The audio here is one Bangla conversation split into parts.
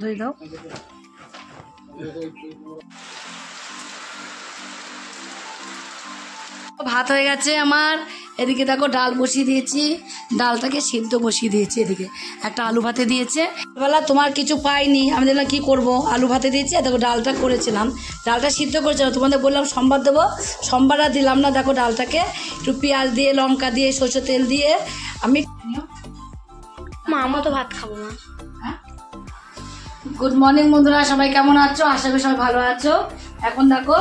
ধরে দাও। ভাত হয়ে গেছে আমার। এদিকে দেখো ডাল বসিয়ে দিয়েছি, ডালটাকে সিদ্ধ বসিয়ে দিয়েছি। এদিকে একটা আলু ভাতে দিয়েছে। বেলা তোমার কিছু পাইনি, আমি দেখলাম কী করবো, আলু ভাতে দিয়েছি। দেখো ডালটা করেছিলাম, ডালটা সিদ্ধ করেছিলাম। তোমাদের বললাম সোমবার দেবো, সোমবার আর দিলাম না। দেখো ডালটাকে একটু পেঁয়াজ দিয়ে, লঙ্কা দিয়ে, সরষের তেল দিয়ে আমি আমরা তো ভাত খাবো না। গুড মর্নিং বন্ধুরা, সবাই কেমন আছো? আশা করি সবাই ভালো আছো। এখন দেখো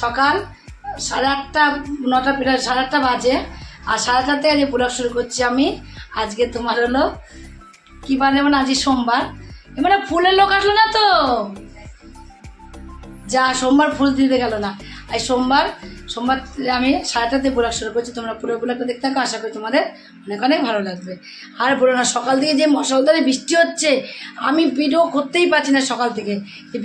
সকাল 8:30, 9টা প্রায় 8:30 বাজে। আর 8:30 থেকে আজ ব্লগ শুরু করছি আমি। আজকে তোমার হলো কি বার, মানে আজকে সোমবার। মানে ফুলের লোক আসলো না তো, যা সোমবার ফুল দিতে গেল না। আর সোমবার আমি 8:30 ব্লগ শুরু করছি। তোমরা পুরো ব্লগটা দেখতে থাকো, আশা করি তোমাদের অনেক অনেক ভালো লাগবে। আর বলো না, সকাল থেকে যে মশালধারে বৃষ্টি হচ্ছে, আমি ভিডিও করতেই পারছি না। সকাল থেকে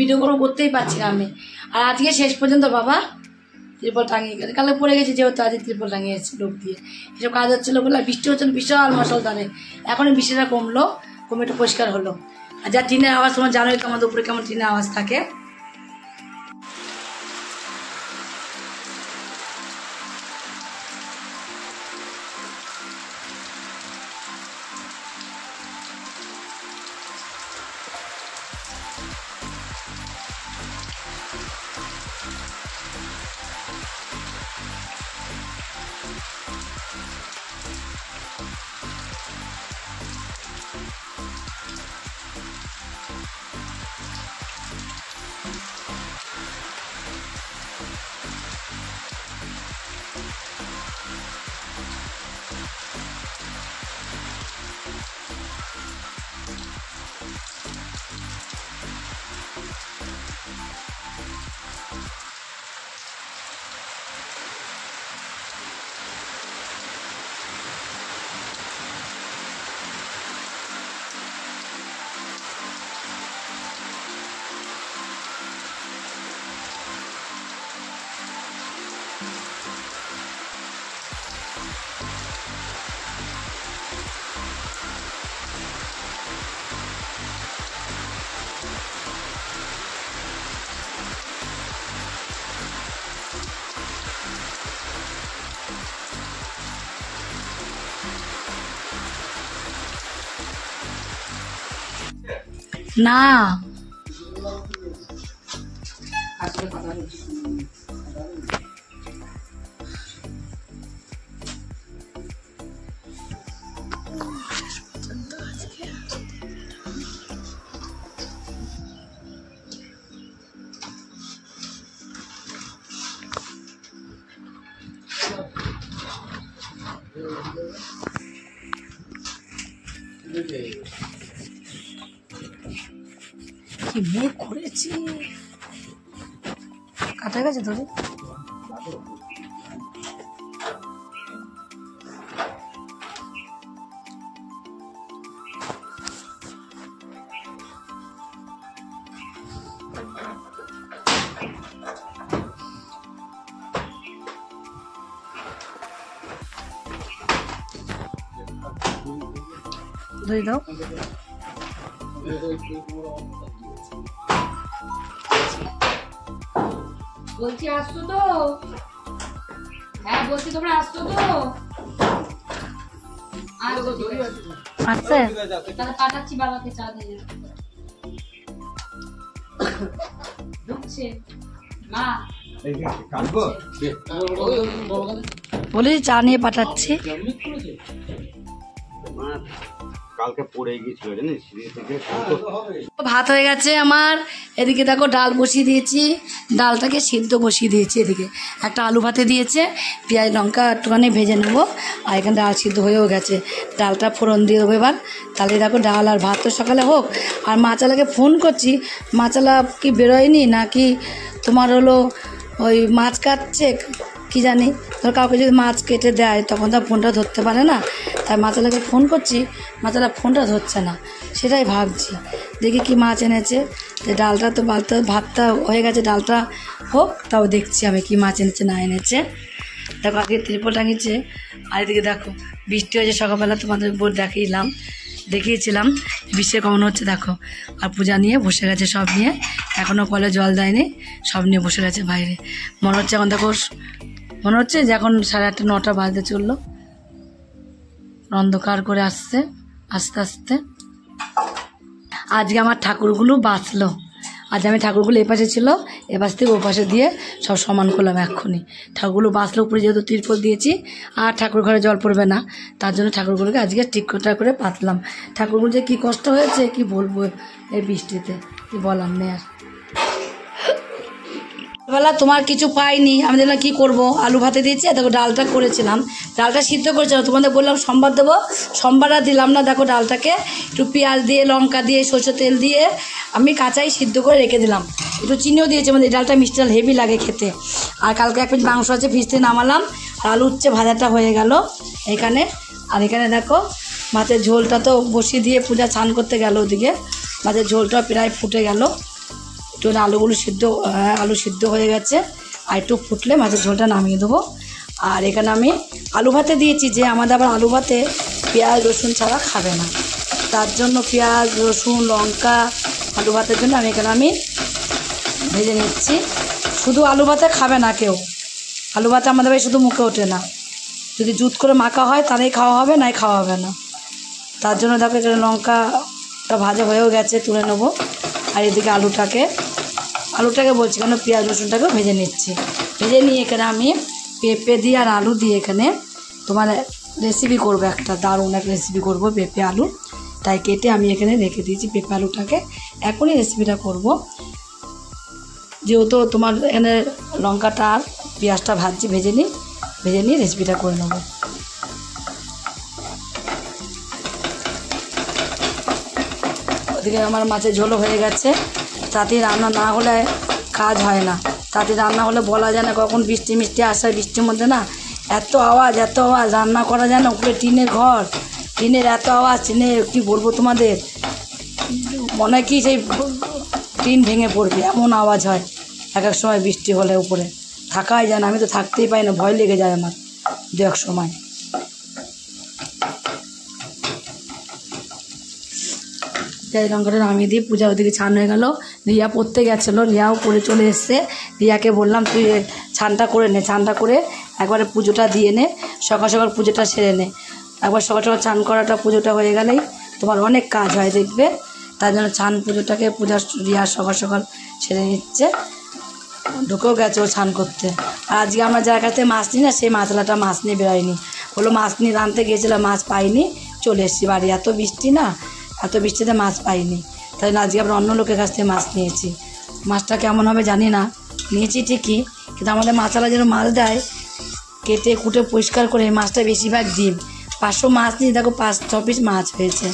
ভিডিও করতেই পারছি না আমি। আর আজকে শেষ পর্যন্ত বাবা ত্রিপল টাঙিয়ে গেছে, কালকে পড়ে গেছে, যেহেতু আজকে ত্রিপল টাঙিয়ে এসেছে লোক দিয়ে। এসব কাজ হচ্ছিলো বলে বৃষ্টি হচ্ছিল, বিশাল মশালধারে। এখন বৃষ্টিটা কমলো, কমে একটু পরিষ্কার হলো। আর যা টিনের আওয়াজ, তোমার জানোই তো আমাদের উপরে কেমন টিনের আওয়াজ থাকে। না কি মেঘ করেছি, কাটা গেছে তোর। ধরে দাও। বলছি আসছো তো? হ্যাঁ বলছি, তোমরা আসছো তো? আচ্ছা তাহলে পাঠাচ্ছি বাবাকে চা দিয়ে। ঢুকছে মা, বলি চা নিয়ে পাঠাচ্ছি। কালকে পড়ে গিয়েছিল জানিস, ভাত হয়ে গেছে আমার। এদিকে দেখো ডাল বসিয়ে দিয়েছি, ডালটাকে সিদ্ধ বসিয়ে দিয়েছি। এদিকে একটা আলু ভাতে দিয়েছে, পেঁয়াজ লঙ্কা একটুখানি ভেজে নেবো। আর এখানে ডাল সিদ্ধ হয়েও গেছে, ডালটা ফোড়ন দিয়ে দেবো এবার। তাহলে দেখো ডাল আর ভাত তো সকালে হোক। আর মাচালাকে ফোন করছি, মাচালা কি বেরোয়নি নাকি তোমার হলো ওই মাছ কাটছে কি জানি। ধর কাউকে যদি মাছ কেটে দেয় তখন তো ফোনটা ধরতে পারে না। তাই মাচালাকে ফোন করছি, মাচালা ফোনটা ধরছে না। সেটাই ভাবছি, দেখি কি মাছ এনেছে। ডালটা তো ভাতটা হয়ে গেছে, ডালটা হোক তাও দেখছি আমি কি মাছ এনেছে না এনেছে। দেখো আজকে ত্রিপল টাঙিয়েছে। আর এদিকে দেখো বৃষ্টি হয়েছে সকালবেলা, তোমাদের বোর্ড দেখিয়েলাম। দেখিয়েছিলাম বিশ্বে কেমন হচ্ছে দেখো। আর পূজা নিয়ে বসে গেছে, সব নিয়ে, এখনও কলে জল দেয়নি, সব নিয়ে বসে গেছে বাইরে। মনে হচ্ছে এখন দেখো, মনে হচ্ছে যে এখন 8:30 9টা বাজতে চললো, অন্ধকার করে আসছে আস্তে আস্তে। আজকে আমার ঠাকুরগুলো বাঁচলো। আজ আমি ঠাকুরগুলো এপাশে ছিল, এপাশ থেকে ওপাশে দিয়ে সব সমান করলাম এক্ষুনি। ঠাকুরগুলো বাঁচলো, উপরে যেহেতু তিরপল দিয়েছি আর ঠাকুর ঘরে জল পড়বে না, তার জন্য ঠাকুরগুলোকে আজকে টিকটা করে পাতলাম। ঠাকুরগুলো যে কী কষ্ট হয়েছে কি বলবো, এই বৃষ্টিতে কি বলার নেই আর। বেলা তোমার কিছু পাইনি, আমি দেখলাম কী করবো, আলু ভাতে দিয়েছি, দেখো ডালটা করেছিলাম, ডালটা সিদ্ধ করেছিলাম, তোমাদের বললাম সোমবার দেবো, সোমবার আর দিলাম না। দেখো ডালটাকে একটু পেঁয়াজ দিয়ে, লঙ্কা দিয়ে, সরষের তেল দিয়ে আমি কাঁচাই সিদ্ধ করে রেখে দিলাম, একটু চিনিও দিয়েছি, মানে ডালটা মিষ্টি ডাল হেভি লাগে খেতে। আর কালকে 1 পিস মাংস আছে, ফ্রিজ থেকে নামালাম, আর আলু উচ্ছে ভাজাটা হয়ে গেল এখানে। আর এখানে দেখো মাছের ঝোলটা তো বসিয়ে দিয়ে পূজা স্নান করতে গেল, ওদিকে মাছের ঝোলটা প্রায় ফুটে গেল, একটু আলুগুলো সিদ্ধ, আলু সিদ্ধ হয়ে গেছে, আর একটু ফুটলে মাছের ঝোলটা নামিয়ে দেবো। আর এখানে আমি আলু ভাতে দিয়েছি, যে আমাদের আবার আলু ভাতে পেঁয়াজ রসুন ছাড়া খাবে না, তার জন্য পেঁয়াজ রসুন লঙ্কা আলু ভাতের জন্য আমি ভেজে নিচ্ছি। শুধু আলু ভাতে খাবে না কেউ, আলু ভাতে আমাদের ভাই শুধু মুখে ওঠে না, যদি জুত করে মাখা হয় তাহলেই খাওয়া হবে, নাই খাওয়া হবে না। তার জন্য দেখো এখানে লঙ্কাটা ভাজা হয়েও গেছে, তুলে নেবো। আর এদিকে আলুটাকে বলছি কেন, পেঁয়াজ রসুনটাকেও ভেজে নিচ্ছি। ভেজে নিয়ে এখানে আমি পেঁপে দিয়ে আর আলু দিয়ে এখানে তোমার রেসিপি করবো, একটা দারুণ এক রেসিপি করবো পেঁপে আলু, তাই কেটে আমি এখানে রেখে দিয়েছি পেঁপে আলুটাকে, এখনই রেসিপিটা করব। যেহেতু তোমার এখানে লঙ্কাটা আর পেঁয়াজটা ভেজে নিয়ে রেসিপিটা করে নেবো। ওদিকে আমার মাছের ঝোলও হয়ে গেছে। তাতে রান্না না হলে কাজ হয় না, তাতে রান্না হলে বলা যায় না কখন বৃষ্টি মিষ্টি আসে, বৃষ্টির মধ্যে না এত আওয়াজ রান্না করা যায় না। উপরে টিনের ঘর, টিনের এত আওয়াজ, টিনে কী বলবো তোমাদের, মনে হয় কি সেই টিন ভেঙে পড়বে, এমন আওয়াজ হয় এক এক সময় বৃষ্টি হলে। উপরে থাকাই যায় না, আমি তো থাকতেই পাই না, ভয় লেগে যায় আমার দু এক সময়। পেঁয়াজ লঙ্কাটা নামিয়ে দিয়ে পূজা ওদিকে ছান হয়ে গেল। রিয়া পড়তে গেছিলো, রিয়াও করে চলে এসছে। রিয়াকে বললাম তুই ছানটা করে নে, ছানটা করে একবারে পুজোটা দিয়ে নে, সকাল সকাল পুজোটা সেরে নে। একবার সকাল সকাল চান করাটা পুজোটা হয়ে গেলেই তোমার অনেক কাজ হয় দেখবে, তার জন্য ছান পুজোটাকে রিয়া সকাল সকাল সেরে নিচ্ছে। ঢুকেও গেছে ও স্নান করতে। আর আজকে আমরা যার কাছে মাছ নিই না, সেই মাছলাটা মাছ নিয়ে বেরোয়নি, বললো মাছ নিয়ে আনতে গিয়েছিলাম, মাছ পাইনি, চলে এসেছি বাড়ি। এত বৃষ্টি না, এত বৃষ্টিতে মাছ পাইনি, তাই না আজকে আমরা অন্য লোকের কাছ থেকে মাছ নিয়েছি। মাছটা কেমন হবে জানি না, নিয়েছি ঠিকই, কিন্তু আমাদের মাছালা যেন মাছ দেয় কেটে কুটে পরিষ্কার করে, এই মাছটা বেশিরভাগ ডিম। 500 মাছ নিয়ে দেখো 5-6 পিস মাছ হয়েছে,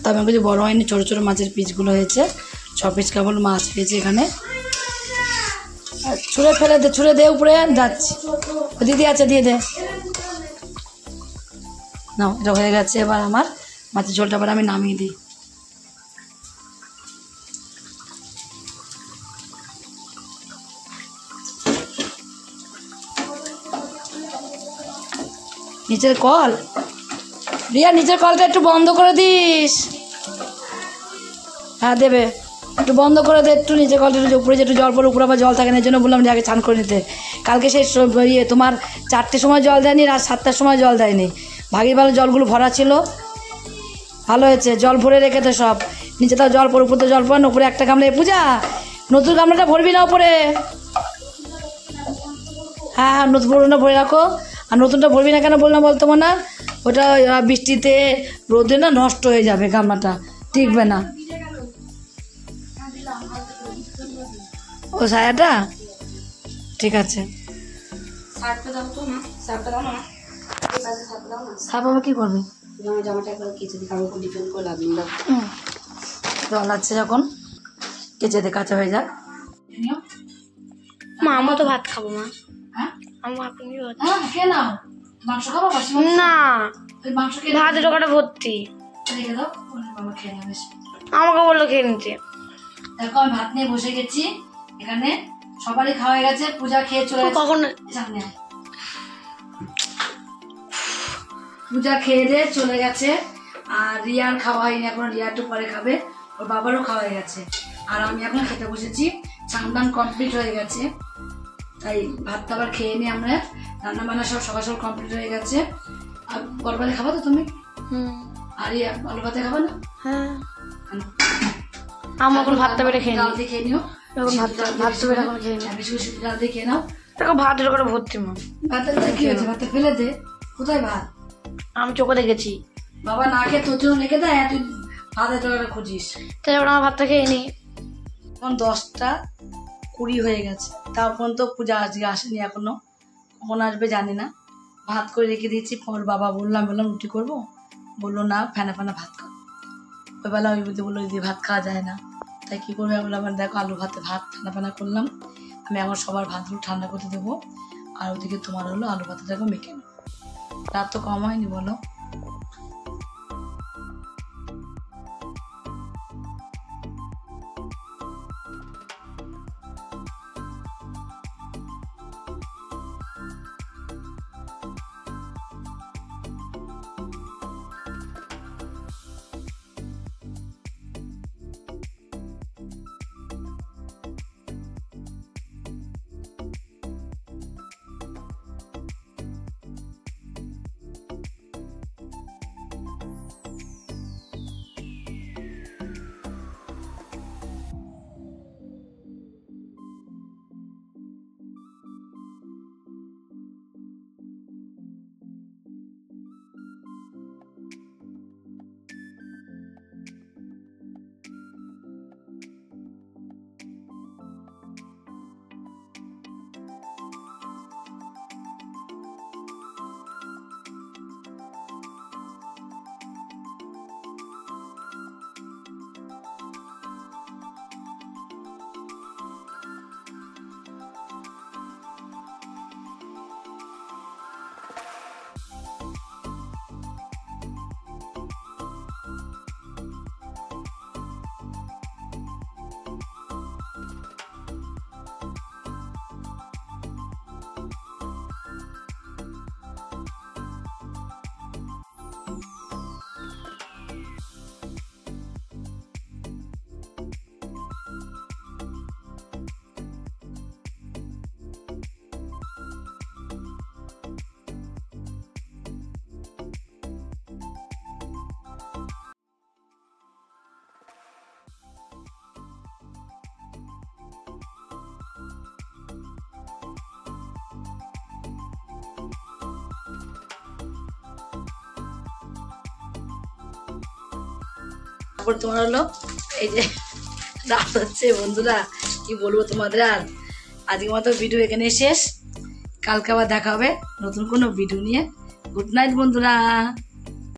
তবে কিছু বড়ো হয়নি, ছোটো ছোটো মাছের পিসগুলো হয়েছে, 6 পিস কেবল মাছ হয়েছে এখানে। ছুঁড়ে দে উপরে যাচ্ছি, দিদি আছে দিয়ে দে না। এটা হয়ে গেছে, এবার আমার মাছের ঝোলটা আবার আমি নামিয়ে দিই। নিচের কল, রিয়া নিচের কলটা একটু বন্ধ করে দিস। হ্যাঁ দেবে, একটু বন্ধ করে দে, একটু নিচে কলটা, উপরে যেটু জল পড়ে উপরে আবার জল থাকে না, এই জন্য বললাম যে আগে স্নান করে নিতে। কালকে সেই তোমার 4টের সময় জল দেয়নি, রাত 7টার সময় জল দেয়নি, ভাগের ভালো জলগুলো ভরা ছিল, ভালো হয়েছে, জল ভরে রেখে দে সব। নিচে তাও জল পড়ে, উপরে তো জল পড়ে না, উপরে একটা গামলা। পূজা নতুন গামলাটা ভরবি না উপরে, হ্যাঁ নতুন পুরোনো ভরে রাখো। আর নতুনটা ভরবি না কেন বললাম বলতো না, ওটা বৃষ্টিতে রোদে না নষ্ট হয়ে যাবে, গামলাটা টিকবে না। ও ছায়াটা ঠিক আছে, সাপ কি করবে, জল আছে যখন কেচে দে, কাঁচা হয়ে যাক। মা আমরা তো ভাত খাবো মা, হ্যাঁ আমার খেয়ে নাও, মাংস খাবো না, মাংস খেয়ে ভাত ঢোকাটা ভর্তি, রেখে দাও, বাবা খেয়ে নেবে। আমাকে বললো খেয়ে নিতে। দেখো আমি ভাত নিয়ে বসে গেছি, এখানে সবারই খাওয়া হয়ে গেছে, পূজা খেয়ে চলে গেছে। কখন সামনে পূজা খেয়ে দিয়ে চলে গেছে, আর রিয়ার খাওয়া হয়নি এখন, রিয়া একটু পরে খাবে, ওর বাবারও খাওয়া হয়ে গেছে, আর আমি এখন খেতে বসেছি। চান কমপ্লিট হয়ে গেছে, তাই ভাতটা আবার খেয়ে নিই আমরা। রান্না বান্না সব সকাল সকাল কমপ্লিট হয়ে গেছে। আর বড় ভাতে খাবো তো তুমি? আর রিয়া আলু ভাতে খাবো না? হ্যাঁ, আমি এখন ভাতটা বেড়ে খেয়ে ডাল নিই। দিয়ে খেয়ে নিও, ভাতটা বেড়ে এখন খেয়ে নিই। বিস্কুট সিদ্ধ ডাল দিয়ে খেয়ে নাও। দেখো ভাতের করে ভর্তি মা। ভাতের কি হয়েছে? ভাতটা ফেলে দে। কোথায় ভাত? আমি চোখে দেখেছি। বাবা না খেয়ে তোর জন্য রেখে দেয়, তুই ভাতের টাকাটা খুঁজিস। তাই এবার আমার ভাতটা খেয়ে নিই। এখন 10টা 20 হয়ে গেছে, তাও পর্যন্ত পূজা আজকে আসেনি এখনো, কখন আসবে জানি না। ভাত করে রেখে দিয়েছি। পর বাবা বললাম রুটি করবো, বললো না ফেনা ভাত খাও। ওই বেলা ওই বুঝতে বললো দিদি ভাত খাওয়া যায় না, তাই কি করবে? বললাম দেখো আলু ভাতে ভাত ঠান্ডা করলাম, আমি এখন সবার ভাতগুলো ঠান্ডা করতে দেবো, আর ওদিকে তোমার হলো আলু ভাতটাকে মেখে নেবো। রাত তো কম হয়নি বলো? তারপর তোমার হলো এই যে রাত হচ্ছে বন্ধুরা, কি বলবো তোমাদের। আর আজকের মতো ভিডিও এখানে শেষ, কালকে আবার দেখা হবে নতুন কোনো ভিডিও নিয়ে। গুড নাইট বন্ধুরা।